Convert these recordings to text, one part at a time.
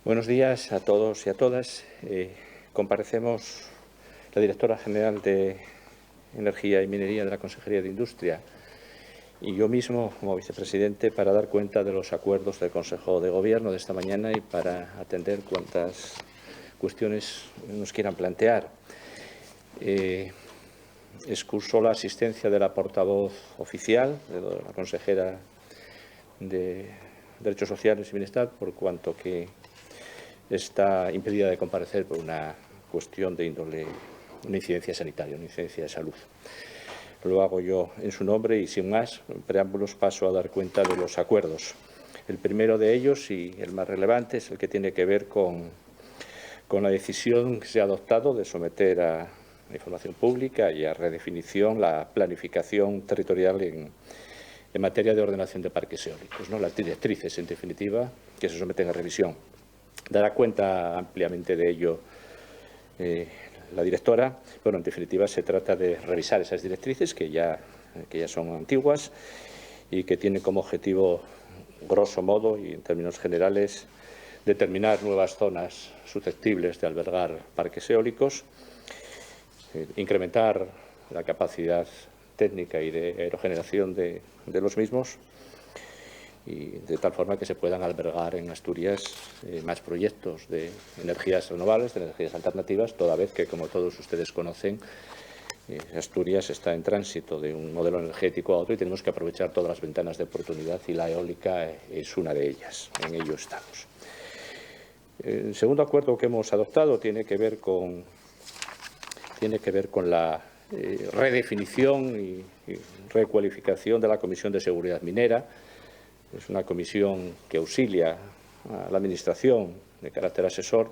Buenos días a todos y a todas. Comparecemos la Directora General de Energía y Minería de la Consejería de Industria y yo mismo, como vicepresidente, para dar cuenta de los acuerdos del Consejo de Gobierno de esta mañana y para atender cuantas cuestiones nos quieran plantear. Excuso la asistencia de la portavoz oficial, de la consejera de Derechos Sociales y Bienestar, por cuanto que está impedida de comparecer por una cuestión de índole, una incidencia sanitaria, una incidencia de salud. Lo hago yo en su nombre y, sin más preámbulos, paso a dar cuenta de los acuerdos. El primero de ellos, y el más relevante, es el que tiene que ver con la decisión que se ha adoptado de someter a información pública y a redefinición la planificación territorial en materia de ordenación de parques eólicos, ¿no? Las directrices, en definitiva, que se someten a revisión. Dará cuenta ampliamente de ello la directora. Bueno, en definitiva, se trata de revisar esas directrices que ya son antiguas y que tienen como objetivo, grosso modo y en términos generales, determinar nuevas zonas susceptibles de albergar parques eólicos, incrementar la capacidad técnica y de aerogeneración de los mismos, y de tal forma que se puedan albergar en Asturias más proyectos de energías renovables, de energías alternativas, toda vez que, como todos ustedes conocen, Asturias está en tránsito de un modelo energético a otro y tenemos que aprovechar todas las ventanas de oportunidad y la eólica es una de ellas. En ello estamos. El segundo acuerdo que hemos adoptado tiene que ver con la redefinición y recualificación de la Comisión de Seguridad Minera. Es una comisión que auxilia a la Administración de carácter asesor,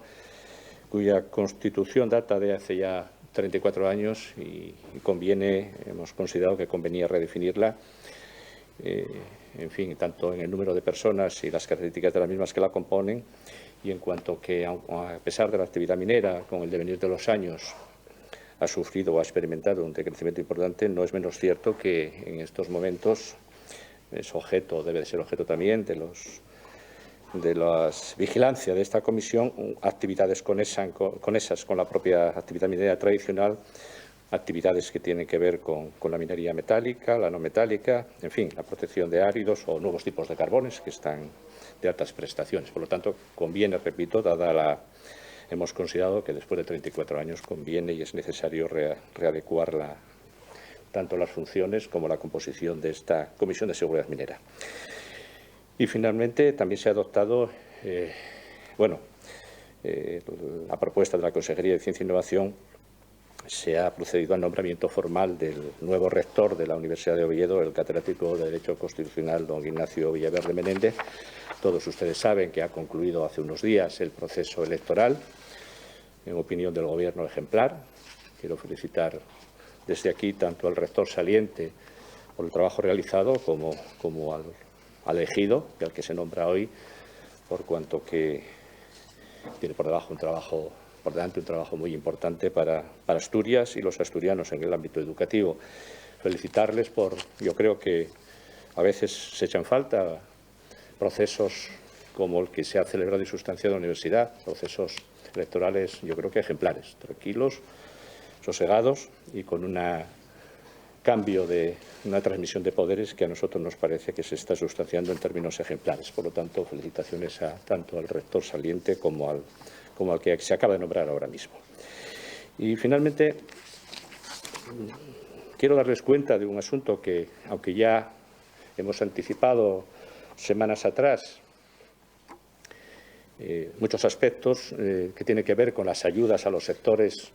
cuya constitución data de hace ya 34 años y hemos considerado que convenía redefinirla, en fin, tanto en el número de personas y las características de las mismas que la componen, y en cuanto que, a pesar de la actividad minera, con el devenir de los años, ha sufrido o ha experimentado un decrecimiento importante, no es menos cierto que en estos momentos debe de ser objeto también de la vigilancia de esta comisión, actividades conexas con la propia actividad minera tradicional, actividades que tienen que ver con la minería metálica, la no metálica, en fin, la protección de áridos o nuevos tipos de carbones que están de altas prestaciones. Por lo tanto, conviene, repito, hemos considerado que después de 34 años conviene y es necesario readecuar tanto las funciones como la composición de esta Comisión de Seguridad Minera. Y, finalmente, también se ha adoptado la propuesta de la Consejería de Ciencia e Innovación. Se ha procedido al nombramiento formal del nuevo rector de la Universidad de Oviedo, el catedrático de Derecho Constitucional, don Ignacio Villaverde Menéndez. Todos ustedes saben que ha concluido hace unos días el proceso electoral, en opinión del Gobierno, ejemplar. Quiero felicitar desde aquí tanto al rector saliente por el trabajo realizado como al elegido y al que se nombra hoy, por cuanto que tiene por delante un trabajo muy importante para Asturias y los asturianos en el ámbito educativo. Felicitarles yo creo que a veces se echan falta procesos como el que se ha celebrado y sustanciado en la universidad, procesos electorales, yo creo que ejemplares, tranquilos, sosegados y con un cambio de una transmisión de poderes que a nosotros nos parece que se está sustanciando en términos ejemplares. Por lo tanto, felicitaciones tanto al rector saliente como al que se acaba de nombrar ahora mismo. Y, finalmente, quiero darles cuenta de un asunto que, aunque ya hemos anticipado semanas atrás, muchos aspectos que tienen que ver con las ayudas a los sectores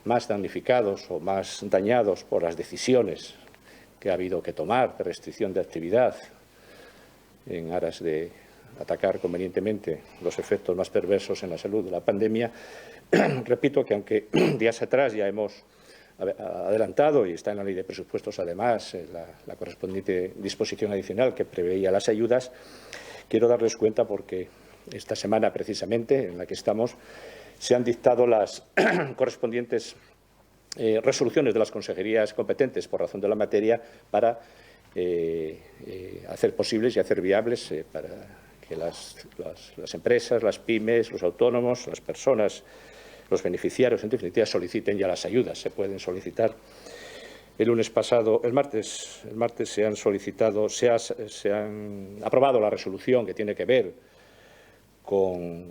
más damnificados o más dañados por las decisiones que ha habido que tomar de restricción de actividad en aras de atacar convenientemente los efectos más perversos en la salud de la pandemia. Repito que, aunque días atrás ya hemos adelantado, y está en la Ley de Presupuestos además la correspondiente disposición adicional que preveía las ayudas, quiero darles cuenta porque esta semana precisamente en la que estamos se han dictado las correspondientes resoluciones de las consejerías competentes por razón de la materia para hacer posibles y hacer viables para que las empresas, las pymes, los autónomos, las personas, los beneficiarios, en definitiva, soliciten ya las ayudas. Se pueden solicitar. El martes se han solicitado, se han aprobado la resolución que tiene que ver con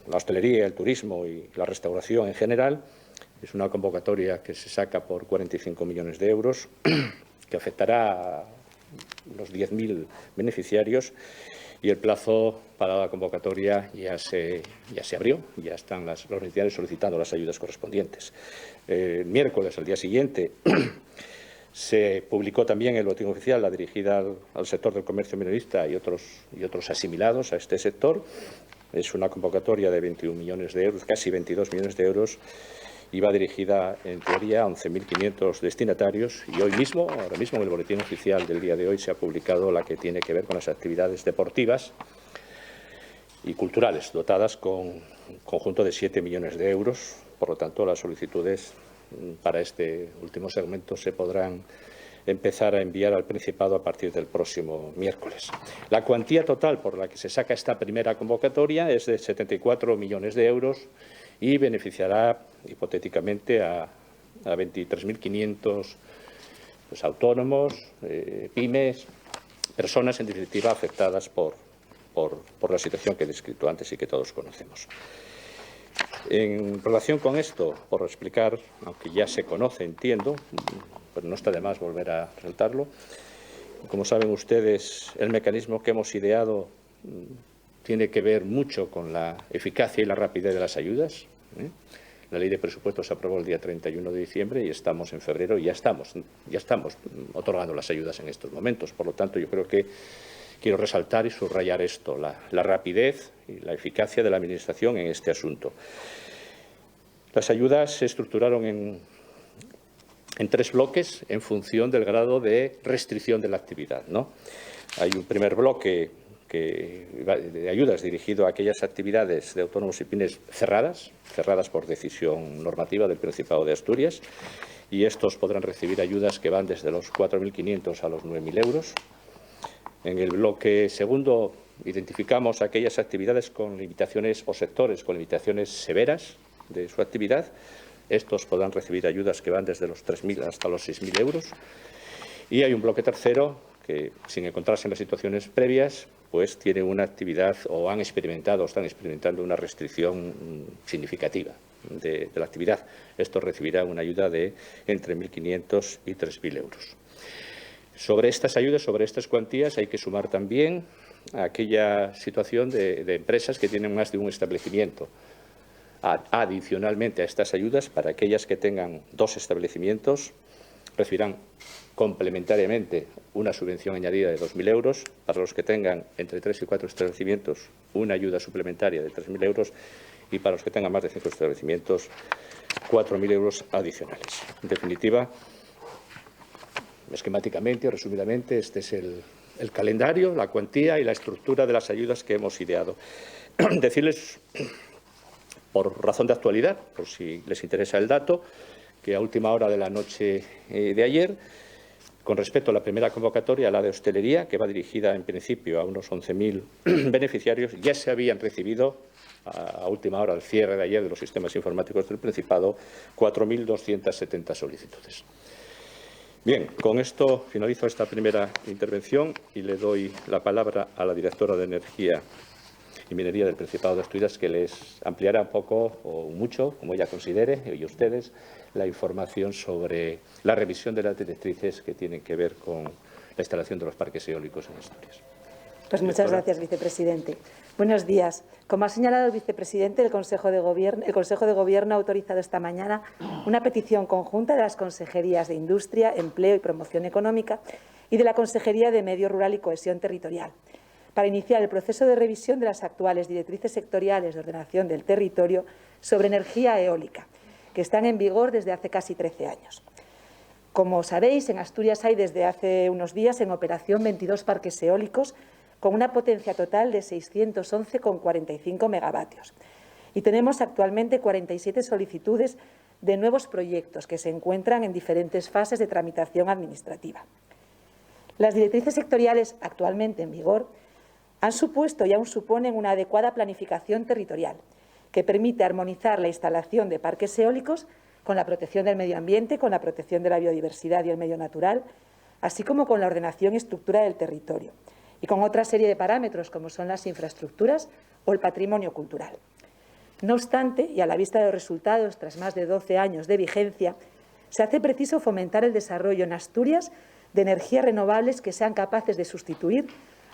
la hostelería, el turismo y la restauración en general. Es una convocatoria que se saca por 45 millones de euros, que afectará a unos 10.000 beneficiarios, y el plazo para la convocatoria ya se abrió, ya están los beneficiarios solicitando las ayudas correspondientes. El miércoles, al día siguiente, se publicó también en el Boletín Oficial la dirigida al sector del comercio minorista y otros asimilados a este sector. Es una convocatoria de 21 millones de euros, casi 22 millones de euros, y va dirigida, en teoría, a 11.500 destinatarios. Y ahora mismo, en el Boletín Oficial del día de hoy, se ha publicado la que tiene que ver con las actividades deportivas y culturales, dotadas con un conjunto de 7 millones de euros. Por lo tanto, las solicitudes para este último segmento se podrán empezar a enviar al Principado a partir del próximo miércoles. La cuantía total por la que se saca esta primera convocatoria es de 74 millones de euros y beneficiará hipotéticamente a 23.500 autónomos, pymes, personas en definitiva afectadas por la situación que he descrito antes y que todos conocemos. En relación con esto, por explicar, aunque ya se conoce, entiendo, pero no está de más volver a resaltarlo, como saben ustedes, el mecanismo que hemos ideado tiene que ver mucho con la eficacia y la rapidez de las ayudas. La Ley de Presupuestos se aprobó el día 31 de diciembre y estamos en febrero y ya estamos otorgando las ayudas en estos momentos. Por lo tanto, yo creo que quiero resaltar y subrayar esto, la rapidez y la eficacia de la Administración en este asunto. Las ayudas se estructuraron en 3 bloques en función del grado de restricción de la actividad, ¿no? Hay un primer bloque de ayudas dirigido a aquellas actividades de autónomos y pymes cerradas por decisión normativa del Principado de Asturias, y estos podrán recibir ayudas que van desde los 4.500 a los 9.000 euros. En el bloque segundo identificamos aquellas actividades con limitaciones o sectores con limitaciones severas de su actividad. Estos podrán recibir ayudas que van desde los 3.000 hasta los 6.000 euros. Y hay un bloque tercero que, sin encontrarse en las situaciones previas, pues tiene una actividad o están experimentando una restricción significativa de la actividad. Estos recibirán una ayuda de entre 1.500 y 3.000 euros. Sobre estas ayudas, sobre estas cuantías, hay que sumar también aquella situación de empresas que tienen más de un establecimiento. Adicionalmente a estas ayudas, para aquellas que tengan 2 establecimientos, recibirán complementariamente una subvención añadida de 2.000 euros. Para los que tengan entre 3 y 4 establecimientos, una ayuda suplementaria de 3.000 euros. Y para los que tengan más de 5 establecimientos, 4.000 euros adicionales. En definitiva, esquemáticamente o resumidamente, este es el calendario, la cuantía y la estructura de las ayudas que hemos ideado. Decirles, por razón de actualidad, por si les interesa el dato, que a última hora de la noche de ayer, con respecto a la primera convocatoria, la de hostelería, que va dirigida en principio a unos 11.000 beneficiarios, ya se habían recibido a última hora del cierre de ayer de los sistemas informáticos del Principado 4.270 solicitudes. Bien, con esto finalizo esta primera intervención y le doy la palabra a la directora de Energía y Minería del Principado de Asturias, que les ampliará un poco o mucho, como ella considere, y ustedes, la información sobre la revisión de las directrices que tienen que ver con la instalación de los parques eólicos en Asturias. Pues muchas gracias, vicepresidente. Buenos días. Como ha señalado el vicepresidente, el Consejo de Gobierno ha autorizado esta mañana una petición conjunta de las consejerías de Industria, Empleo y Promoción Económica y de la Consejería de Medio Rural y Cohesión Territorial para iniciar el proceso de revisión de las actuales directrices sectoriales de ordenación del territorio sobre energía eólica, que están en vigor desde hace casi 13 años. Como sabéis, en Asturias hay desde hace unos días en operación 22 parques eólicos con una potencia total de 611,45 megavatios. Y tenemos actualmente 47 solicitudes de nuevos proyectos que se encuentran en diferentes fases de tramitación administrativa. Las directrices sectoriales actualmente en vigor han supuesto y aún suponen una adecuada planificación territorial que permite armonizar la instalación de parques eólicos con la protección del medio ambiente, con la protección de la biodiversidad y el medio natural, así como con la ordenación y estructura del territorio y con otra serie de parámetros como son las infraestructuras o el patrimonio cultural. No obstante, y a la vista de los resultados tras más de 12 años de vigencia, se hace preciso fomentar el desarrollo en Asturias de energías renovables que sean capaces de sustituir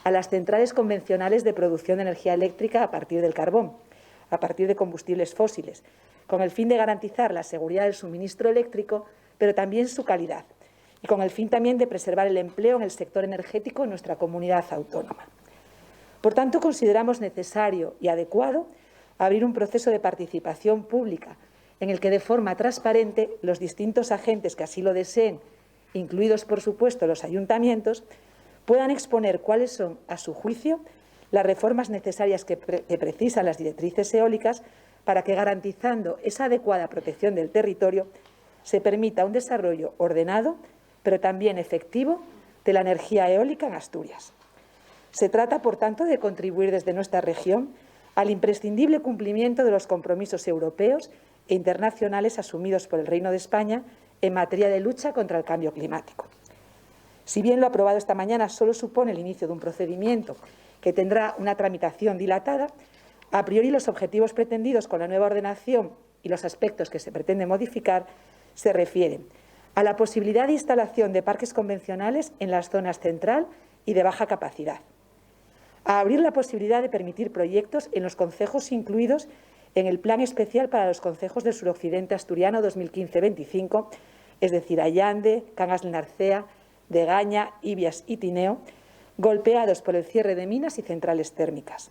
a las centrales convencionales de producción de energía eléctrica a partir del carbón, a partir de combustibles fósiles, con el fin de garantizar la seguridad del suministro eléctrico, pero también su calidad, y con el fin también de preservar el empleo en el sector energético en nuestra comunidad autónoma. Por tanto, consideramos necesario y adecuado abrir un proceso de participación pública en el que de forma transparente los distintos agentes que así lo deseen, incluidos por supuesto los ayuntamientos, puedan exponer cuáles son, a su juicio, las reformas necesarias que precisan las directrices eólicas para que, garantizando esa adecuada protección del territorio, se permita un desarrollo ordenado, pero también efectivo, de la energía eólica en Asturias. Se trata, por tanto, de contribuir desde nuestra región al imprescindible cumplimiento de los compromisos europeos e internacionales asumidos por el Reino de España en materia de lucha contra el cambio climático. Si bien lo aprobado esta mañana solo supone el inicio de un procedimiento que tendrá una tramitación dilatada, a priori los objetivos pretendidos con la nueva ordenación y los aspectos que se pretende modificar se refieren a la posibilidad de instalación de parques convencionales en las zonas central y de baja capacidad, a abrir la posibilidad de permitir proyectos en los concejos incluidos en el Plan Especial para los concejos del suroccidente asturiano 2015-25, es decir, Allande, Cangas del Narcea, Degaña, Ibias y Tineo, golpeados por el cierre de minas y centrales térmicas,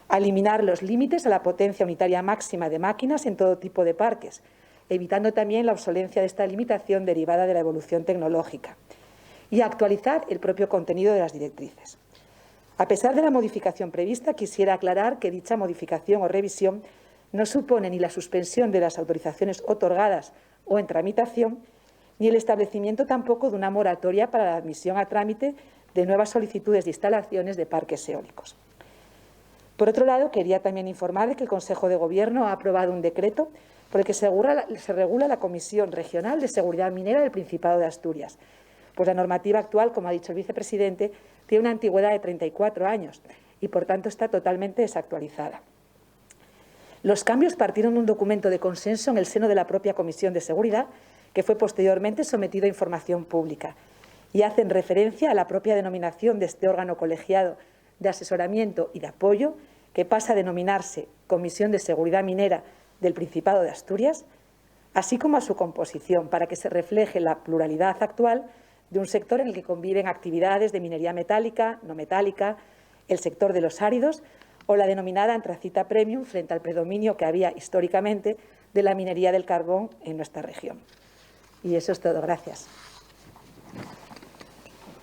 a eliminar los límites a la potencia unitaria máxima de máquinas en todo tipo de parques, evitando también la obsolencia de esta limitación derivada de la evolución tecnológica, y a actualizar el propio contenido de las directrices. A pesar de la modificación prevista, quisiera aclarar que dicha modificación o revisión no supone ni la suspensión de las autorizaciones otorgadas o en tramitación, ni el establecimiento tampoco de una moratoria para la admisión a trámite de nuevas solicitudes de instalaciones de parques eólicos. Por otro lado, quería también informar de que el Consejo de Gobierno ha aprobado un decreto por el que se regula la Comisión Regional de Seguridad Minera del Principado de Asturias. Pues la normativa actual, como ha dicho el vicepresidente, tiene una antigüedad de 34 años y, por tanto, está totalmente desactualizada. Los cambios partieron de un documento de consenso en el seno de la propia Comisión de Seguridad, que fue posteriormente sometido a información pública, y hacen referencia a la propia denominación de este órgano colegiado de asesoramiento y de apoyo, que pasa a denominarse Comisión de Seguridad Minera del Principado de Asturias, así como a su composición, para que se refleje la pluralidad actual de un sector en el que conviven actividades de minería metálica, no metálica, el sector de los áridos o la denominada antracita premium frente al predominio que había históricamente de la minería del carbón en nuestra región. Y eso es todo. Gracias.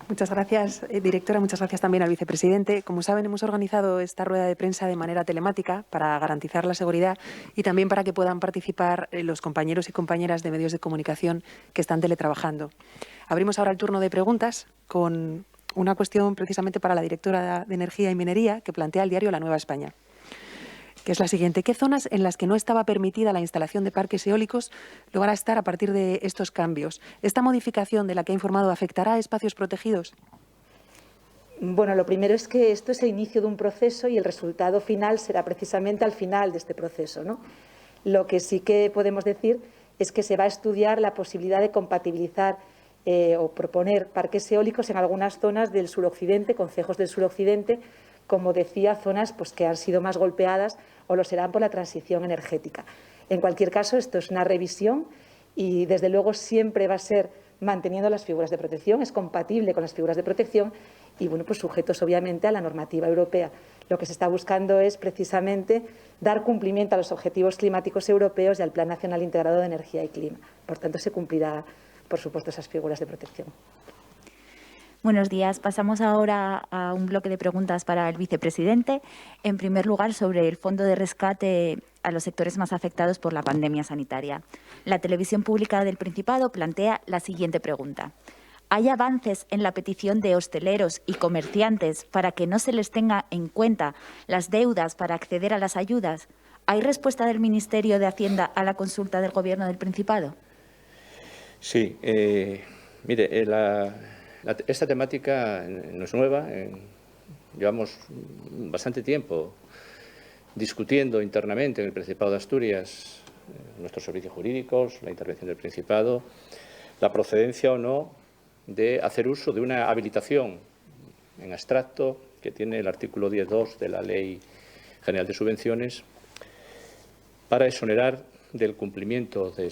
Muchas gracias, directora. Muchas gracias también al vicepresidente. Como saben, hemos organizado esta rueda de prensa de manera telemática para garantizar la seguridad y también para que puedan participar los compañeros y compañeras de medios de comunicación que están teletrabajando. Abrimos ahora el turno de preguntas con una cuestión precisamente para la directora de Energía y Minería que plantea el diario La Nueva España, que es la siguiente. ¿Qué zonas en las que no estaba permitida la instalación de parques eólicos lo van a estar a partir de estos cambios? ¿Esta modificación de la que ha informado afectará a espacios protegidos? Bueno, lo primero es que esto es el inicio de un proceso y el resultado final será precisamente al final de este proceso, ¿no? Lo que sí que podemos decir es que se va a estudiar la posibilidad de compatibilizar o proponer parques eólicos en algunas zonas del suroccidente, concejos del suroccidente, como decía, zonas pues, que han sido más golpeadas o lo serán por la transición energética. En cualquier caso, esto es una revisión y, desde luego, siempre va a ser manteniendo las figuras de protección, es compatible con las figuras de protección y, bueno, pues sujetos, obviamente, a la normativa europea. Lo que se está buscando es, precisamente, dar cumplimiento a los objetivos climáticos europeos y al Plan Nacional Integrado de Energía y Clima. Por tanto, se cumplirá, por supuesto, esas figuras de protección. Buenos días. Pasamos ahora a un bloque de preguntas para el vicepresidente. En primer lugar, sobre el fondo de rescate a los sectores más afectados por la pandemia sanitaria. La televisión pública del Principado plantea la siguiente pregunta. ¿Hay avances en la petición de hosteleros y comerciantes para que no se les tenga en cuenta las deudas para acceder a las ayudas? ¿Hay respuesta del Ministerio de Hacienda a la consulta del Gobierno del Principado? Sí, mire, esta temática no es nueva. Llevamos bastante tiempo discutiendo internamente en el Principado de Asturias, nuestros servicios jurídicos, la intervención del Principado, la procedencia o no de hacer uso de una habilitación en abstracto que tiene el artículo 10.2 de la Ley General de Subvenciones para exonerar del cumplimiento de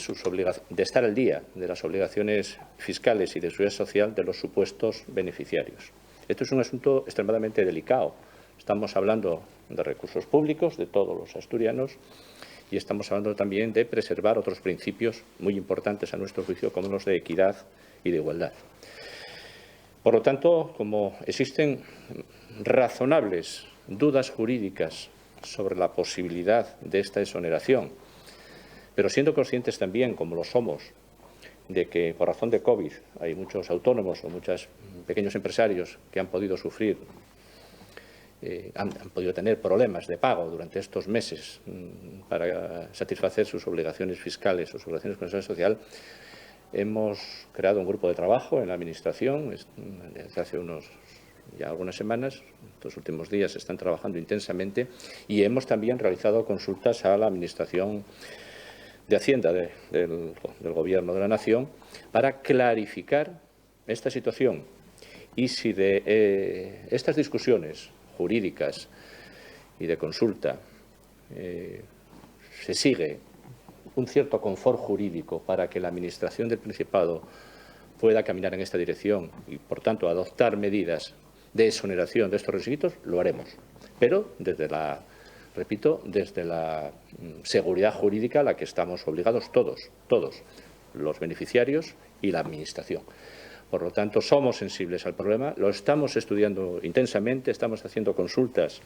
estar al día de las obligaciones fiscales y de seguridad social de los supuestos beneficiarios. Esto es un asunto extremadamente delicado. Estamos hablando de recursos públicos de todos los asturianos y estamos hablando también de preservar otros principios muy importantes a nuestro juicio, como los de equidad y de igualdad. Por lo tanto, como existen razonables dudas jurídicas sobre la posibilidad de esta exoneración, pero siendo conscientes también, como lo somos, de que por razón de COVID hay muchos autónomos o muchos pequeños empresarios que han podido sufrir, han podido tener problemas de pago durante estos meses para satisfacer sus obligaciones fiscales o sus obligaciones con la seguridad social, hemos creado un grupo de trabajo en la Administración desde hace ya algunas semanas. Estos últimos días se están trabajando intensamente y hemos también realizado consultas a la Administración de Hacienda del Gobierno de la Nación para clarificar esta situación y si de estas discusiones jurídicas y de consulta se sigue un cierto confort jurídico para que la Administración del Principado pueda caminar en esta dirección y, por tanto, adoptar medidas de exoneración de estos requisitos, lo haremos. Pero desde la seguridad jurídica a la que estamos obligados todos, los beneficiarios y la Administración. Por lo tanto, somos sensibles al problema, lo estamos estudiando intensamente, estamos haciendo consultas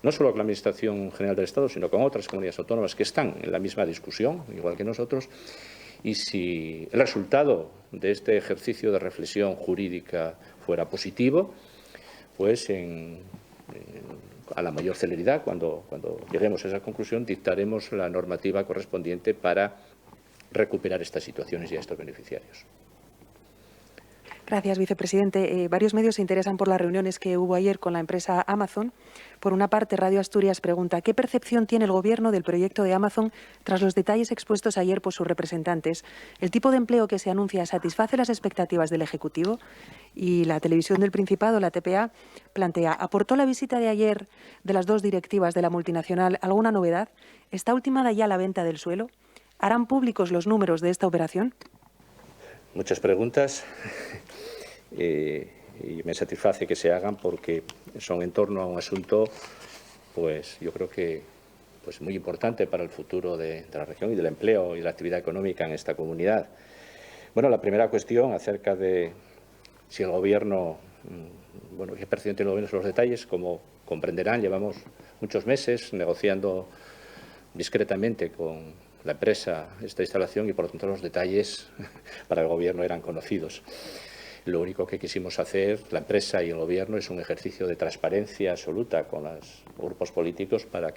no solo con la Administración General del Estado, sino con otras comunidades autónomas que están en la misma discusión, igual que nosotros, y si el resultado de este ejercicio de reflexión jurídica fuera positivo, pues a la mayor celeridad, cuando lleguemos a esa conclusión, dictaremos la normativa correspondiente para recuperar estas situaciones y a estos beneficiarios. Gracias, vicepresidente. Varios medios se interesan por las reuniones que hubo ayer con la empresa Amazon. Por una parte, Radio Asturias pregunta ¿qué percepción tiene el Gobierno del proyecto de Amazon tras los detalles expuestos ayer por sus representantes? ¿El tipo de empleo que se anuncia satisface las expectativas del Ejecutivo? Y la Televisión del Principado, la TPA, plantea ¿aportó la visita de ayer de las dos directivas de la multinacional alguna novedad? ¿Está ultimada ya la venta del suelo? ¿Harán públicos los números de esta operación? Muchas preguntas y me satisface que se hagan porque son en torno a un asunto, pues yo creo que muy importante para el futuro de la región y del empleo y de la actividad económica en esta comunidad. Bueno, la primera cuestión acerca de si el Gobierno, qué percepción tiene el Gobierno sobre los detalles, como comprenderán, llevamos muchos meses negociando discretamente con la empresa esta instalación y, por lo tanto, los detalles para el Gobierno eran conocidos. Lo único que quisimos hacer, la empresa y el Gobierno, es un ejercicio de transparencia absoluta con los grupos políticos para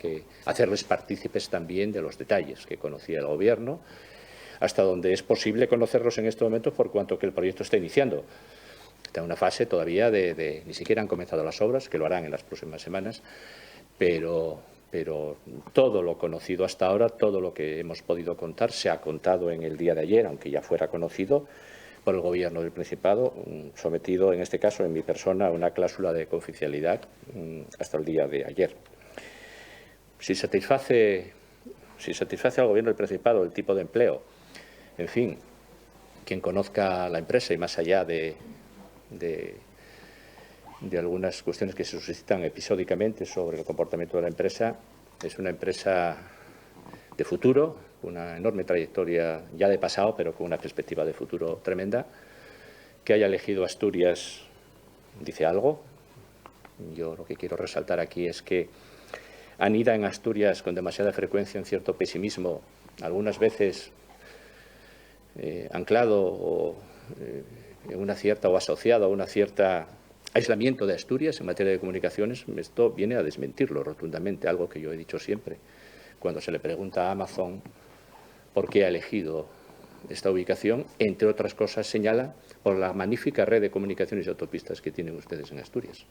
hacerles partícipes también de los detalles que conocía el Gobierno, hasta donde es posible conocerlos en estos momentos por cuanto que el proyecto está iniciando. Está en una fase todavía ni siquiera han comenzado las obras, que lo harán en las próximas semanas, pero todo lo conocido hasta ahora, todo lo que hemos podido contar, se ha contado en el día de ayer, aunque ya fuera conocido por el Gobierno del Principado, sometido en este caso en mi persona a una cláusula de confidencialidad hasta el día de ayer. Si satisface al Gobierno del Principado el tipo de empleo, en fin, quien conozca la empresa y más allá de algunas cuestiones que se suscitan episódicamente sobre el comportamiento de la empresa, es una empresa de futuro, una enorme trayectoria ya de pasado, pero con una perspectiva de futuro tremenda. Que haya elegido Asturias dice algo. Yo lo que quiero resaltar aquí es que anida en Asturias con demasiada frecuencia un cierto pesimismo, algunas veces anclado o una cierta o asociado a una cierta aislamiento de Asturias en materia de comunicaciones, esto viene a desmentirlo rotundamente, algo que yo he dicho siempre. Cuando se le pregunta a Amazon por qué ha elegido esta ubicación, entre otras cosas señala por la magnífica red de comunicaciones y autopistas que tienen ustedes en Asturias.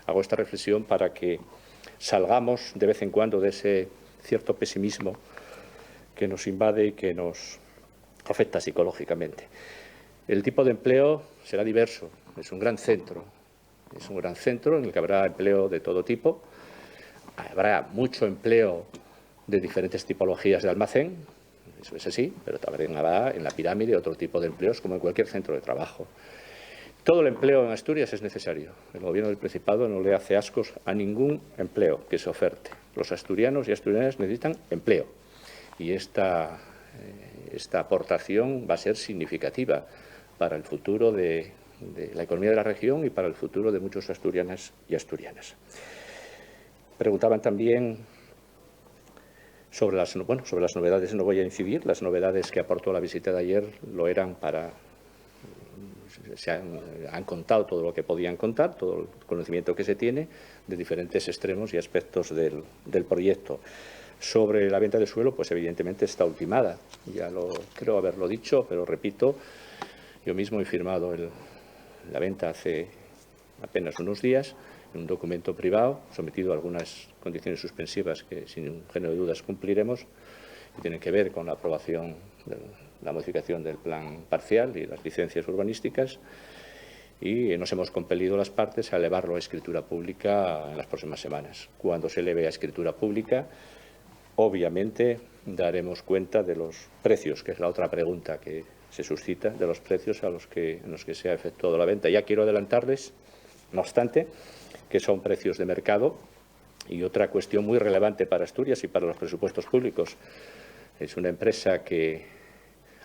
Hago esta reflexión para que salgamos de vez en cuando de ese cierto pesimismo que nos invade y que nos afecta psicológicamente. El tipo de empleo será diverso, es un gran centro en el que habrá empleo de todo tipo, habrá mucho empleo de diferentes tipologías de almacén, eso es así, pero también habrá en la pirámide otro tipo de empleos como en cualquier centro de trabajo. Todo el empleo en Asturias es necesario. El Gobierno del Principado no le hace ascos a ningún empleo que se oferte. Los asturianos y asturianas necesitan empleo y esta aportación va a ser significativa para el futuro de la economía de la región y para el futuro de muchos asturianas y asturianas. Preguntaban también sobre las novedades, no voy a incidir, las novedades que aportó la visita de ayer lo eran han contado todo lo que podían contar, todo el conocimiento que se tiene de diferentes extremos y aspectos del proyecto. Sobre la venta de suelo, pues evidentemente está ultimada. Ya creo haberlo dicho, pero repito, yo mismo he firmado la venta hace apenas unos días en un documento privado, sometido a algunas condiciones suspensivas que sin género de dudas cumpliremos y tienen que ver con la aprobación de la modificación del plan parcial y las licencias urbanísticas, y nos hemos compelido las partes a elevarlo a escritura pública en las próximas semanas. Cuando se eleve a escritura pública, obviamente daremos cuenta de los precios, que es la otra pregunta que se suscita, de los precios en los que se ha efectuado la venta. Ya quiero adelantarles, no obstante, que son precios de mercado. Y otra cuestión muy relevante para Asturias y para los presupuestos públicos, es una empresa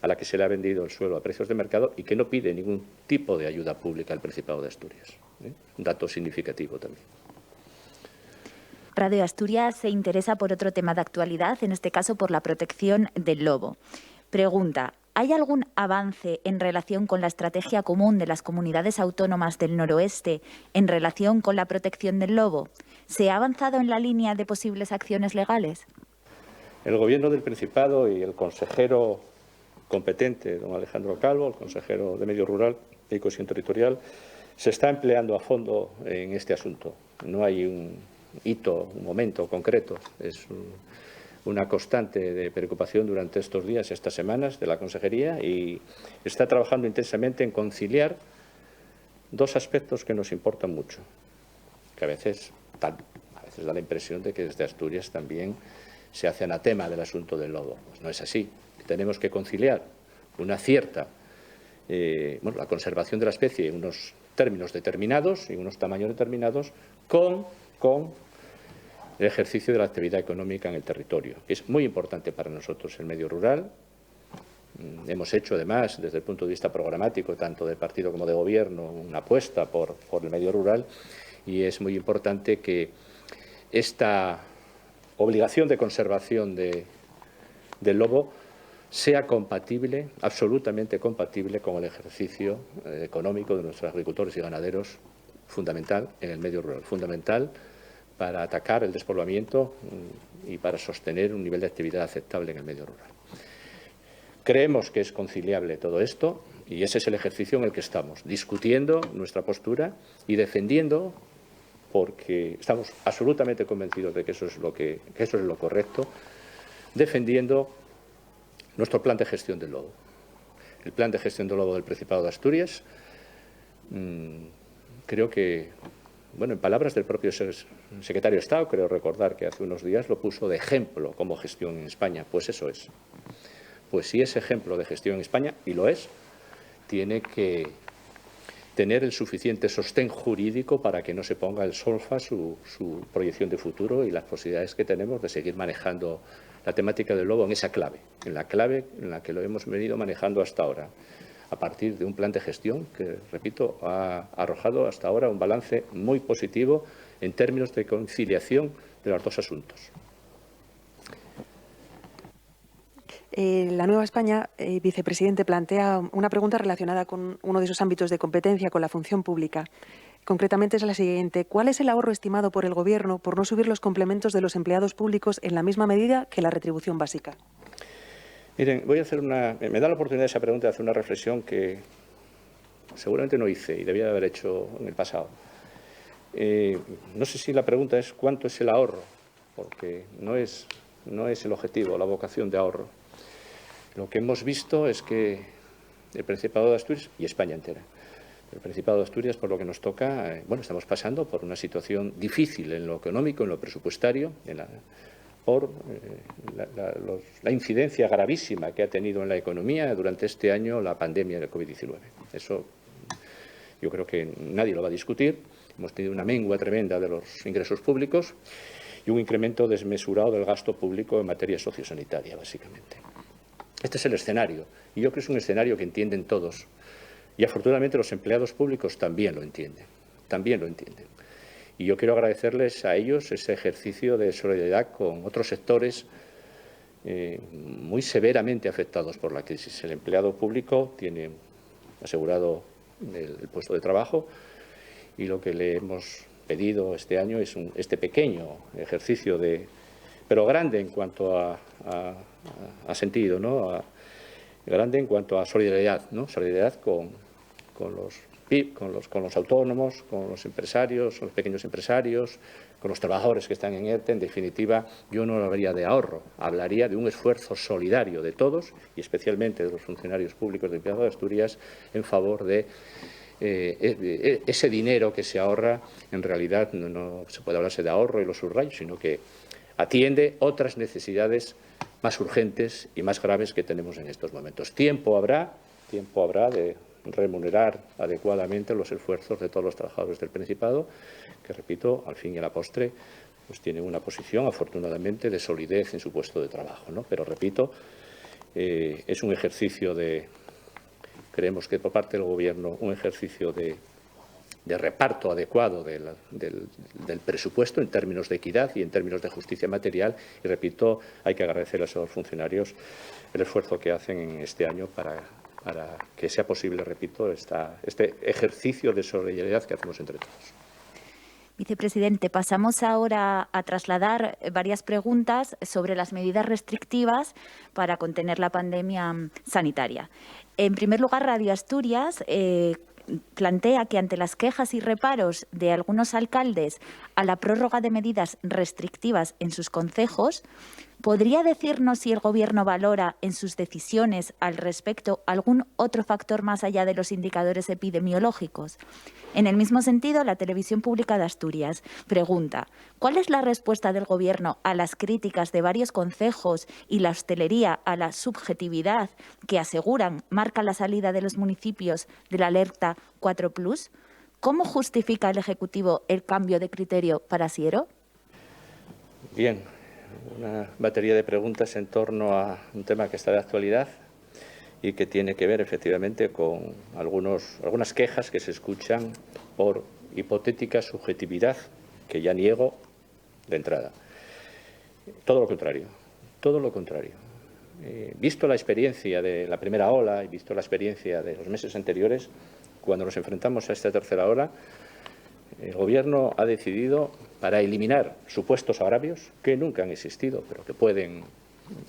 a la que se le ha vendido el suelo a precios de mercado y que no pide ningún tipo de ayuda pública al Principado de Asturias. Un dato significativo también. Radio Asturias se interesa por otro tema de actualidad, en este caso por la protección del lobo. Pregunta: ¿hay algún avance en relación con la estrategia común de las comunidades autónomas del noroeste en relación con la protección del lobo? ¿Se ha avanzado en la línea de posibles acciones legales? El Gobierno del Principado y el consejero competente, don Alejandro Calvo, el consejero de Medio Rural y Cohesión Territorial, se está empleando a fondo en este asunto. No hay un hito, un momento concreto, es una constante de preocupación durante estos días, estas semanas de la Consejería, y está trabajando intensamente en conciliar dos aspectos que nos importan mucho, que a veces da la impresión de que desde Asturias también se hace anatema del asunto del lobo. Pues no es así. Tenemos que conciliar una cierta, la conservación de la especie en unos términos determinados y unos tamaños determinados con el ejercicio de la actividad económica en el territorio. Es muy importante para nosotros el medio rural. Hemos hecho, además, desde el punto de vista programático, tanto del partido como de Gobierno, una apuesta por el medio rural, y es muy importante que esta obligación de conservación del lobo sea compatible, absolutamente compatible con el ejercicio económico de nuestros agricultores y ganaderos, fundamental en el medio rural, fundamental para atacar el despoblamiento y para sostener un nivel de actividad aceptable en el medio rural. Creemos que es conciliable todo esto y ese es el ejercicio en el que estamos, discutiendo nuestra postura y defendiendo, porque estamos absolutamente convencidos de que eso es lo correcto, defendiendo nuestro plan de gestión del lobo. El plan de gestión del lobo del Principado de Asturias, creo que, en palabras del propio secretario de Estado, creo recordar que hace unos días lo puso de ejemplo como gestión en España. Pues eso es. Pues si es ejemplo de gestión en España, y lo es, tiene que tener el suficiente sostén jurídico para que no se ponga el solfa su proyección de futuro y las posibilidades que tenemos de seguir manejando la temática del lobo en esa clave, en la que lo hemos venido manejando hasta ahora, a partir de un plan de gestión que, repito, ha arrojado hasta ahora un balance muy positivo en términos de conciliación de los dos asuntos. La Nueva España, vicepresidente, plantea una pregunta relacionada con uno de sus ámbitos de competencia, con la función pública. Concretamente es la siguiente. ¿Cuál es el ahorro estimado por el Gobierno por no subir los complementos de los empleados públicos en la misma medida que la retribución básica? Miren, voy a hacer me da la oportunidad esa pregunta de hacer una reflexión que seguramente no hice y debía de haber hecho en el pasado. No sé si la pregunta es cuánto es el ahorro, porque no es el objetivo, la vocación de ahorro. Lo que hemos visto es que el Principado de Asturias y España entera, el Principado de Asturias, por lo que nos toca, estamos pasando por una situación difícil en lo económico, en lo presupuestario, por la incidencia gravísima que ha tenido en la economía durante este año la pandemia del COVID-19. Eso yo creo que nadie lo va a discutir. Hemos tenido una mengua tremenda de los ingresos públicos y un incremento desmesurado del gasto público en materia sociosanitaria, básicamente. Este es el escenario, y yo creo que es un escenario que entienden todos. Y afortunadamente los empleados públicos también lo entienden, Y yo quiero agradecerles a ellos ese ejercicio de solidaridad con otros sectores muy severamente afectados por la crisis. El empleado público tiene asegurado el puesto de trabajo y lo que le hemos pedido este año es este pequeño ejercicio pero grande en cuanto a sentido, ¿no? Grande en cuanto a solidaridad, ¿no? Solidaridad con los PIB, con los autónomos, con los empresarios, con los pequeños empresarios, con los trabajadores que están en ERTE. En definitiva, yo no hablaría de ahorro, hablaría de un esfuerzo solidario de todos y especialmente de los funcionarios públicos del Principado de Asturias en favor de ese dinero que se ahorra. En realidad no se puede hablarse de ahorro y lo subrayo, sino que atiende otras necesidades más urgentes y más graves que tenemos en estos momentos. Tiempo habrá de remunerar adecuadamente los esfuerzos de todos los trabajadores del Principado, que, repito, al fin y a la postre, pues tienen una posición, afortunadamente, de solidez en su puesto de trabajo, ¿no? Pero, repito, es un ejercicio creemos que por parte del Gobierno, un ejercicio de reparto adecuado del presupuesto en términos de equidad y en términos de justicia material. Y, repito, hay que agradecer a esos funcionarios el esfuerzo que hacen en este año para que sea posible, repito, este ejercicio de solidaridad que hacemos entre todos. Vicepresidente, pasamos ahora a trasladar varias preguntas sobre las medidas restrictivas para contener la pandemia sanitaria. En primer lugar, Radio Asturias plantea que ante las quejas y reparos de algunos alcaldes a la prórroga de medidas restrictivas en sus concejos, ¿podría decirnos si el Gobierno valora en sus decisiones al respecto algún otro factor más allá de los indicadores epidemiológicos? En el mismo sentido, la Televisión Pública de Asturias pregunta: ¿cuál es la respuesta del Gobierno a las críticas de varios concejos y la hostelería a la subjetividad que aseguran marca la salida de los municipios de la alerta 4+? ¿Cómo justifica el Ejecutivo el cambio de criterio para Siero? Bien, una batería de preguntas en torno a un tema que está de actualidad y que tiene que ver efectivamente con algunas quejas que se escuchan por hipotética subjetividad que ya niego de entrada. Todo lo contrario, todo lo contrario. Visto la experiencia de la primera ola y visto la experiencia de los meses anteriores, cuando nos enfrentamos a esta tercera ola, el Gobierno ha decidido, para eliminar supuestos agravios que nunca han existido, pero que pueden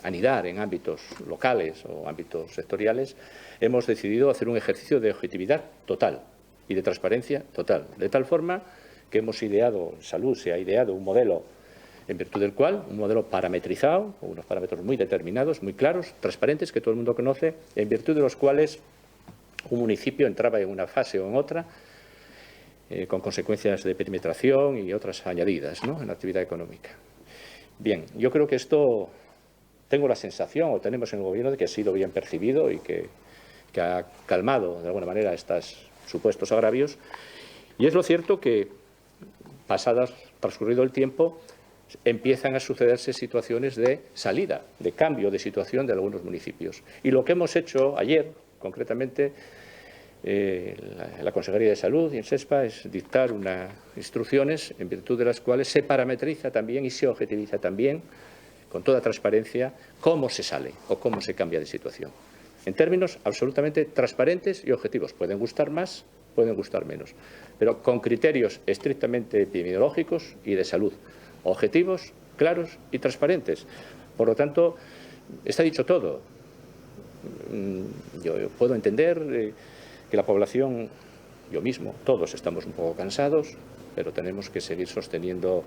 anidar en ámbitos locales o ámbitos sectoriales, hemos decidido hacer un ejercicio de objetividad total y de transparencia total, de tal forma que hemos ideado, en salud se ha ideado un modelo en virtud del cual, un modelo parametrizado, con unos parámetros muy determinados, muy claros, transparentes, que todo el mundo conoce, en virtud de los cuales un municipio entraba en una fase o en otra, con consecuencias de perimetración y otras añadidas, ¿no?, en la actividad económica. Bien, yo creo que esto, tengo la sensación, o tenemos en el Gobierno, de que ha sido bien percibido y que ha calmado, de alguna manera, estos supuestos agravios. Y es lo cierto que, transcurrido el tiempo, empiezan a sucederse situaciones de salida, de cambio de situación de algunos municipios. Y lo que hemos hecho ayer, concretamente, la Consejería de Salud y en SESPA, es dictar unas instrucciones en virtud de las cuales se parametriza también y se objetiviza también con toda transparencia, cómo se sale o cómo se cambia de situación. En términos absolutamente transparentes y objetivos. Pueden gustar más, pueden gustar menos, pero con criterios estrictamente epidemiológicos y de salud. Objetivos, claros y transparentes. Por lo tanto, está dicho todo. Yo puedo entender que la población, yo mismo, todos estamos un poco cansados, pero tenemos que seguir sosteniendo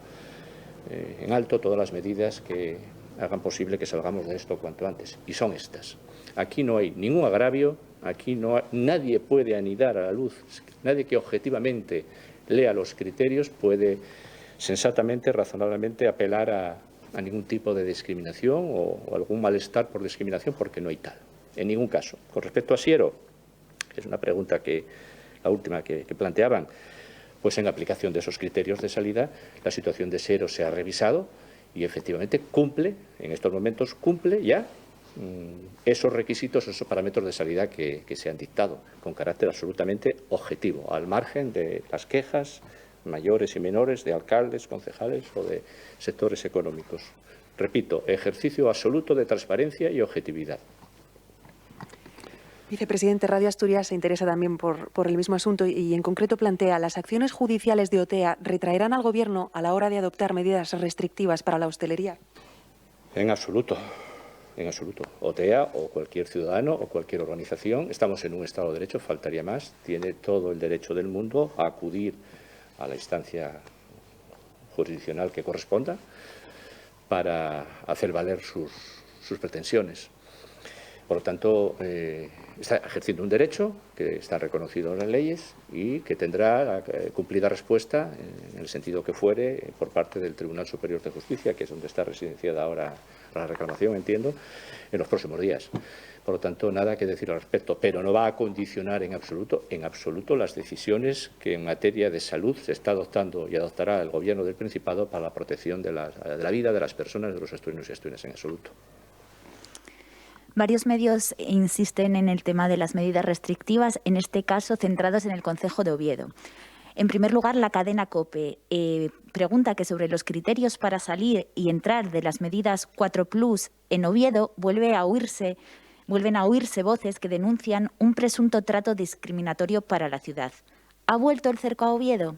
en alto todas las medidas que hagan posible que salgamos de esto cuanto antes. Y son estas. Aquí no hay ningún agravio, aquí nadie puede anidar a la luz, nadie que objetivamente lea los criterios puede sensatamente, razonablemente apelar a ningún tipo de discriminación o algún malestar por discriminación, porque no hay tal, en ningún caso. Con respecto a Siero, que es una pregunta la última que planteaban, pues en aplicación de esos criterios de salida, la situación de Siero se ha revisado y efectivamente cumple, en estos momentos cumple ya esos requisitos, esos parámetros de salida que se han dictado, con carácter absolutamente objetivo, al margen de las quejas mayores y menores de alcaldes, concejales o de sectores económicos. Repito, ejercicio absoluto de transparencia y objetividad. Vicepresidente, Radio Asturias se interesa también por el mismo asunto y en concreto plantea, ¿las acciones judiciales de OTEA retraerán al Gobierno a la hora de adoptar medidas restrictivas para la hostelería? En absoluto. En absoluto. OTEA o cualquier ciudadano o cualquier organización, estamos en un Estado de Derecho, faltaría más, tiene todo el derecho del mundo a acudir a la instancia jurisdiccional que corresponda para hacer valer sus pretensiones. Por lo tanto, está ejerciendo un derecho que está reconocido en las leyes y que tendrá cumplida respuesta en el sentido que fuere por parte del Tribunal Superior de Justicia, que es donde está residenciada ahora la reclamación, entiendo, en los próximos días. Por lo tanto, nada que decir al respecto, pero no va a condicionar en absoluto las decisiones que en materia de salud se está adoptando y adoptará el Gobierno del Principado para la protección de la vida de las personas, de los asturianos y asturianas en absoluto. Varios medios insisten en el tema de las medidas restrictivas, en este caso centrados en el concejo de Oviedo. En primer lugar, la cadena COPE pregunta que sobre los criterios para salir y entrar de las medidas 4+, en Oviedo vuelven a oírse voces que denuncian un presunto trato discriminatorio para la ciudad. ¿Ha vuelto el cerco a Oviedo?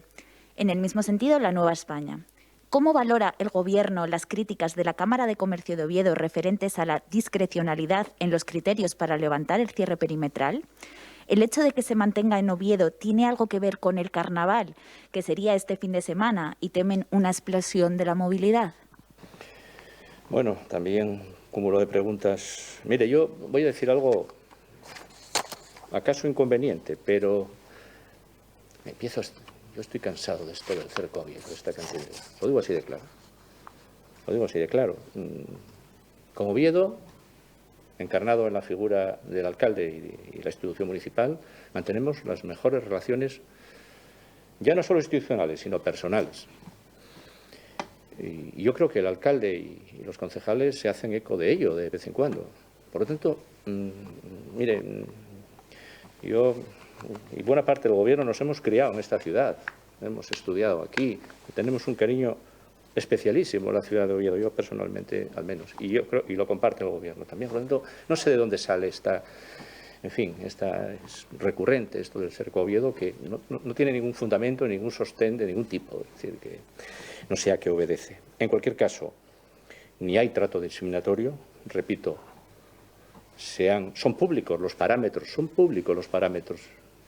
En el mismo sentido, la Nueva España. ¿Cómo valora el Gobierno las críticas de la Cámara de Comercio de Oviedo referentes a la discrecionalidad en los criterios para levantar el cierre perimetral? ¿El hecho de que se mantenga en Oviedo tiene algo que ver con el carnaval, que sería este fin de semana, y temen una explosión de la movilidad? Bueno, también cúmulo de preguntas. Mire, yo voy a decir algo acaso inconveniente, pero yo estoy cansado de esto del cerco a Oviedo, de esta cantidad. Lo digo así de claro. Lo digo así de claro. Con Oviedo, encarnado en la figura del alcalde y la institución municipal, mantenemos las mejores relaciones, ya no solo institucionales, sino personales. Y yo creo que el alcalde y los concejales se hacen eco de ello de vez en cuando. Por lo tanto, mire, yo y buena parte del Gobierno nos hemos criado en esta ciudad, hemos estudiado aquí, tenemos un cariño especialísimo en la ciudad de Oviedo, yo personalmente al menos, y yo creo, y lo comparte el Gobierno también. Por lo tanto, no sé de dónde sale es recurrente esto del cerco a Oviedo, que no tiene ningún fundamento, ningún sostén de ningún tipo, es decir, que no sea que obedece. En cualquier caso, ni hay trato discriminatorio, repito, son públicos los parámetros,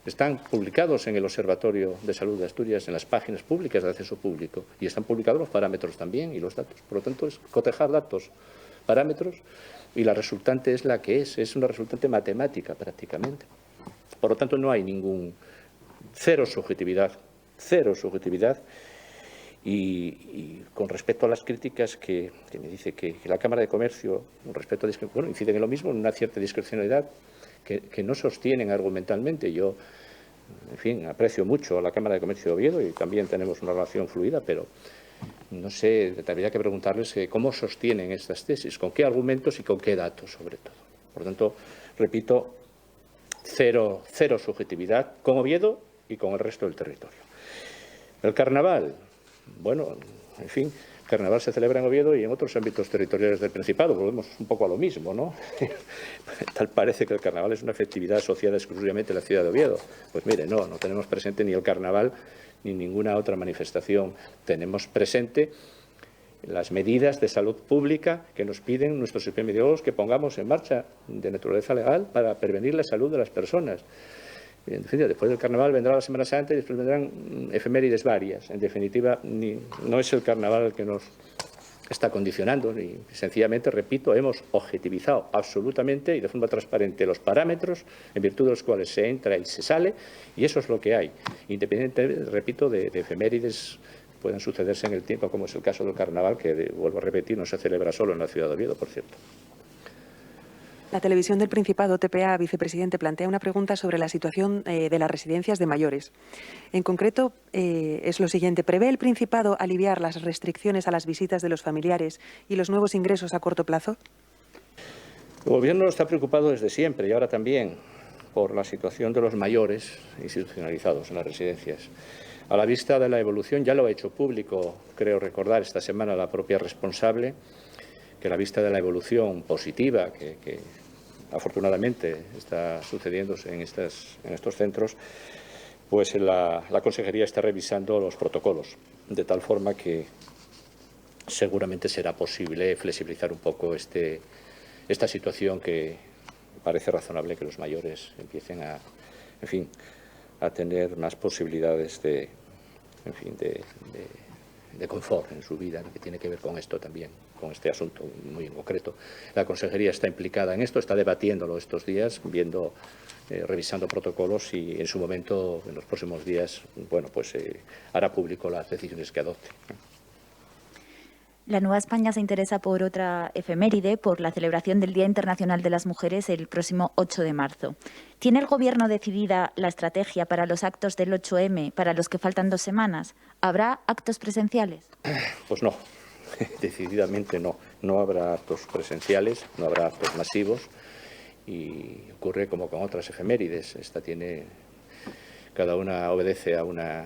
están publicados en el Observatorio de Salud de Asturias, en las páginas públicas de acceso público, y están publicados los parámetros también y los datos. Por lo tanto, es cotejar datos, parámetros, y la resultante es la que es una resultante matemática prácticamente. Por lo tanto, no hay cero subjetividad, y con respecto a las críticas que me dice que la Cámara de Comercio, respecto a inciden en lo mismo, en una cierta discrecionalidad que no sostienen argumentalmente. Yo, en fin, aprecio mucho a la Cámara de Comercio de Oviedo y también tenemos una relación fluida, pero no sé, habría que preguntarles cómo sostienen estas tesis, con qué argumentos y con qué datos, sobre todo. Por lo tanto, repito, cero subjetividad con Oviedo y con el resto del territorio. El carnaval, bueno, en fin, Carnaval se celebra en Oviedo y en otros ámbitos territoriales del Principado. Volvemos un poco a lo mismo, ¿no? Tal parece que el Carnaval es una festividad asociada exclusivamente a la ciudad de Oviedo. Pues mire, no tenemos presente ni el Carnaval ni ninguna otra manifestación. Tenemos presente las medidas de salud pública que nos piden nuestros epidemiólogos que pongamos en marcha de naturaleza legal para prevenir la salud de las personas. En definitiva, después del Carnaval vendrá la Semana Santa y después vendrán efemérides varias. En definitiva, no es el Carnaval el que nos está condicionando, ni sencillamente, repito, hemos objetivizado absolutamente y de forma transparente los parámetros en virtud de los cuales se entra y se sale, y eso es lo que hay, independientemente, repito, de efemérides que puedan sucederse en el tiempo, como es el caso del Carnaval, que, vuelvo a repetir, no se celebra solo en la ciudad de Oviedo, por cierto. La televisión del Principado, TPA, vicepresidente, plantea una pregunta sobre la situación de las residencias de mayores. En concreto, es lo siguiente. ¿Prevé el Principado aliviar las restricciones a las visitas de los familiares y los nuevos ingresos a corto plazo? El Gobierno está preocupado desde siempre y ahora también por la situación de los mayores institucionalizados en las residencias. A la vista de la evolución, ya lo ha hecho público, creo recordar, esta semana la propia responsable, que a la vista de la evolución positiva que afortunadamente está sucediéndose en estos centros, pues la Consejería está revisando los protocolos, de tal forma que seguramente será posible flexibilizar un poco esta situación que parece razonable que los mayores empiecen a tener más posibilidades de confort en su vida, que tiene que ver con esto también, con este asunto muy en concreto. La Consejería está implicada en esto, está debatiéndolo estos días, revisando protocolos y en su momento, en los próximos días, hará público las decisiones que adopte. La Nueva España se interesa por otra efeméride, por la celebración del Día Internacional de las Mujeres el próximo 8 de marzo. ¿Tiene el Gobierno decidida la estrategia para los actos del 8M, para los que faltan 2 semanas? ¿Habrá actos presenciales? Pues no, decididamente no. No habrá actos presenciales, no habrá actos masivos y ocurre como con otras efemérides. Cada una obedece a una.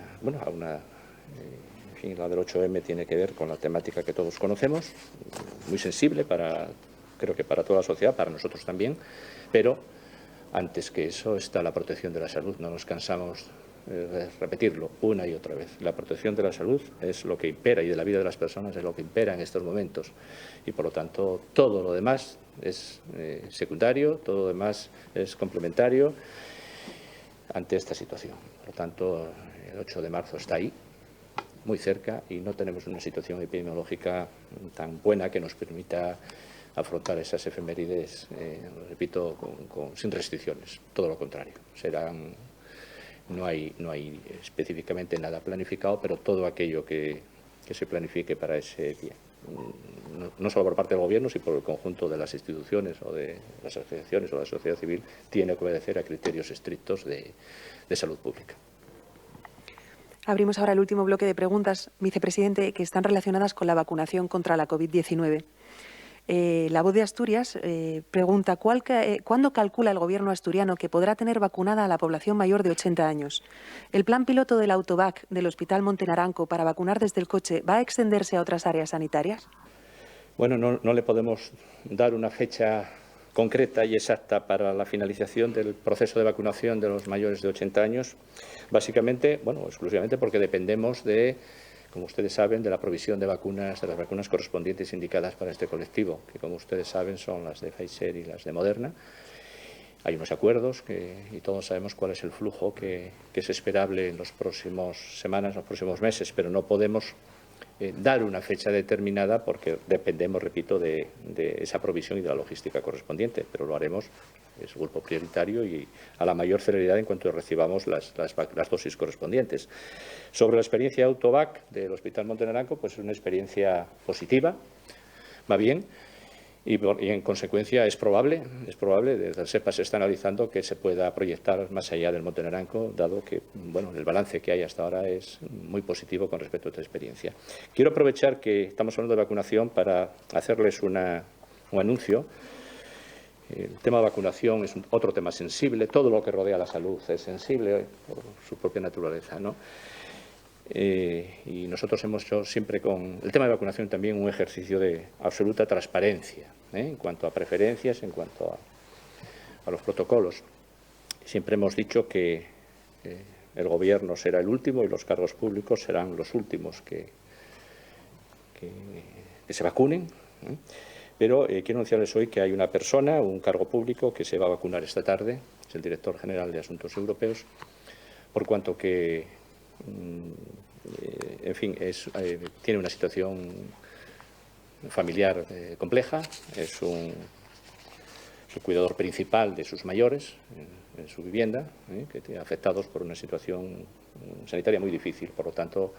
La del 8M tiene que ver con la temática que todos conocemos, muy sensible creo que para toda la sociedad, para nosotros también, pero antes que eso está la protección de la salud. No nos cansamos de repetirlo una y otra vez. La protección de la salud es lo que impera y de la vida de las personas es lo que impera en estos momentos y, por lo tanto, todo lo demás es secundario, todo lo demás es complementario ante esta situación. Por lo tanto, el 8 de marzo está ahí, muy cerca, y no tenemos una situación epidemiológica tan buena que nos permita afrontar esas efemérides, repito, sin restricciones. Todo lo contrario. No hay específicamente nada planificado, pero todo aquello que se planifique para ese día, no solo por parte del Gobierno, sino por el conjunto de las instituciones o de las asociaciones o de la sociedad civil, tiene que obedecer a criterios estrictos de salud pública. Abrimos ahora el último bloque de preguntas, vicepresidente, que están relacionadas con la vacunación contra la COVID-19. La Voz de Asturias pregunta, ¿cuándo calcula el Gobierno asturiano que podrá tener vacunada a la población mayor de 80 años? ¿El plan piloto del Autovac del Hospital Monte Naranco para vacunar desde el coche va a extenderse a otras áreas sanitarias? Bueno, no le podemos dar una fecha concreta y exacta para la finalización del proceso de vacunación de los mayores de 80 años, básicamente, exclusivamente porque dependemos como ustedes saben, de la provisión de las vacunas correspondientes indicadas para este colectivo, que como ustedes saben son las de Pfizer y las de Moderna. Hay unos acuerdos y todos sabemos cuál es el flujo que es esperable en las próximas semanas, los próximos meses, pero no podemos dar una fecha determinada porque dependemos, repito, de esa provisión y de la logística correspondiente, pero lo haremos, es un grupo prioritario y a la mayor celeridad en cuanto recibamos las dosis correspondientes. Sobre la experiencia Autovac del Hospital Monte Naranco, pues es una experiencia positiva, va bien, y en consecuencia es probable, desde el SEPA se está analizando que se pueda proyectar más allá del Monte Naranco, dado que el balance que hay hasta ahora es muy positivo con respecto a esta experiencia. Quiero aprovechar que estamos hablando de vacunación para hacerles un anuncio. El tema de vacunación es otro tema sensible, todo lo que rodea la salud es sensible por su propia naturaleza, ¿no? y nosotros hemos hecho siempre con el tema de vacunación también un ejercicio de absoluta transparencia, en cuanto a preferencias, en cuanto a los protocolos. Siempre hemos dicho que el Gobierno será el último y los cargos públicos serán los últimos que se vacunen, pero quiero anunciarles hoy que hay una persona, un cargo público, que se va a vacunar esta tarde, es el Director General de Asuntos Europeos, por cuanto que, en fin, tiene una situación familiar compleja, es un cuidador principal de sus mayores en su vivienda, que tiene afectados por una situación sanitaria muy difícil. Por lo tanto,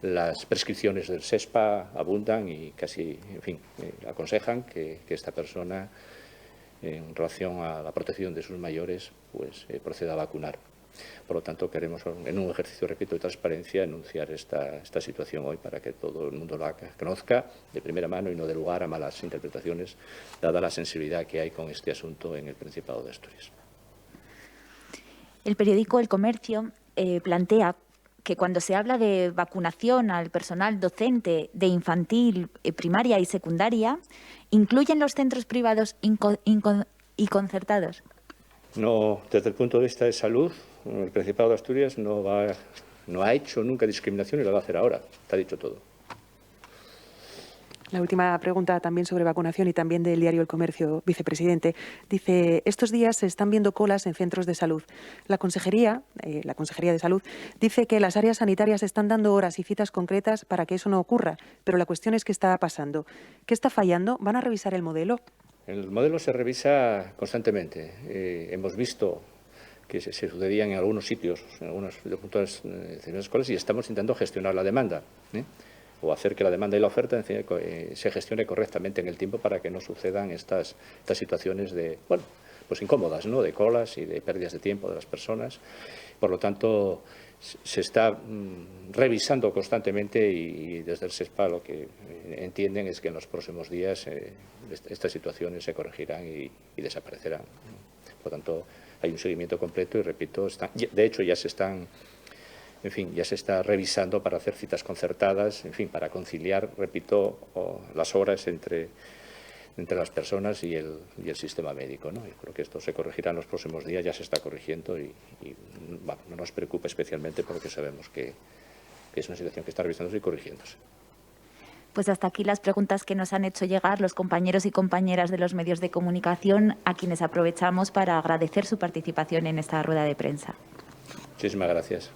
las prescripciones del SESPA abundan y casi, en fin, aconsejan que esta persona, en relación a la protección de sus mayores, pues proceda a vacunar. Por lo tanto, queremos, en un ejercicio, repito, de transparencia, anunciar esta situación hoy para que todo el mundo la conozca de primera mano y no dé lugar a malas interpretaciones, dada la sensibilidad que hay con este asunto en el Principado de Asturias. El periódico El Comercio plantea que cuando se habla de vacunación al personal docente de infantil, primaria y secundaria, ¿incluyen los centros privados y concertados? No, desde el punto de vista de salud, el Principado de Asturias no ha hecho nunca discriminación y lo va a hacer ahora. Está dicho todo. La última pregunta también sobre vacunación y también del diario El Comercio, vicepresidente. Dice, estos días se están viendo colas en centros de salud. La Consejería de Salud dice que las áreas sanitarias están dando horas y citas concretas para que eso no ocurra, pero la cuestión es qué está pasando. ¿Qué está fallando? ¿Van a revisar el modelo? El modelo se revisa constantemente. Hemos visto que se sucedían en algunos sitios, en algunas escuelas, y estamos intentando gestionar la demanda, o hacer que la demanda y la oferta se gestione correctamente en el tiempo para que no sucedan estas situaciones de, bueno, pues incómodas, ¿no?, de colas y de pérdidas de tiempo de las personas. Por lo tanto, se está revisando constantemente y desde el SESPA lo que entienden es que en los próximos días estas situaciones se corregirán y desaparecerán. Por lo tanto, hay un seguimiento completo y, repito, de hecho ya se están, en fin, ya se está revisando para hacer citas concertadas, en fin, para conciliar, repito, las horas entre las personas y el sistema médico, ¿no? Yo creo que esto se corregirá en los próximos días, ya se está corrigiendo y bueno, no nos preocupa especialmente porque sabemos que es una situación que está revisándose y corrigiéndose. Pues hasta aquí las preguntas que nos han hecho llegar los compañeros y compañeras de los medios de comunicación, a quienes aprovechamos para agradecer su participación en esta rueda de prensa. Muchísimas gracias.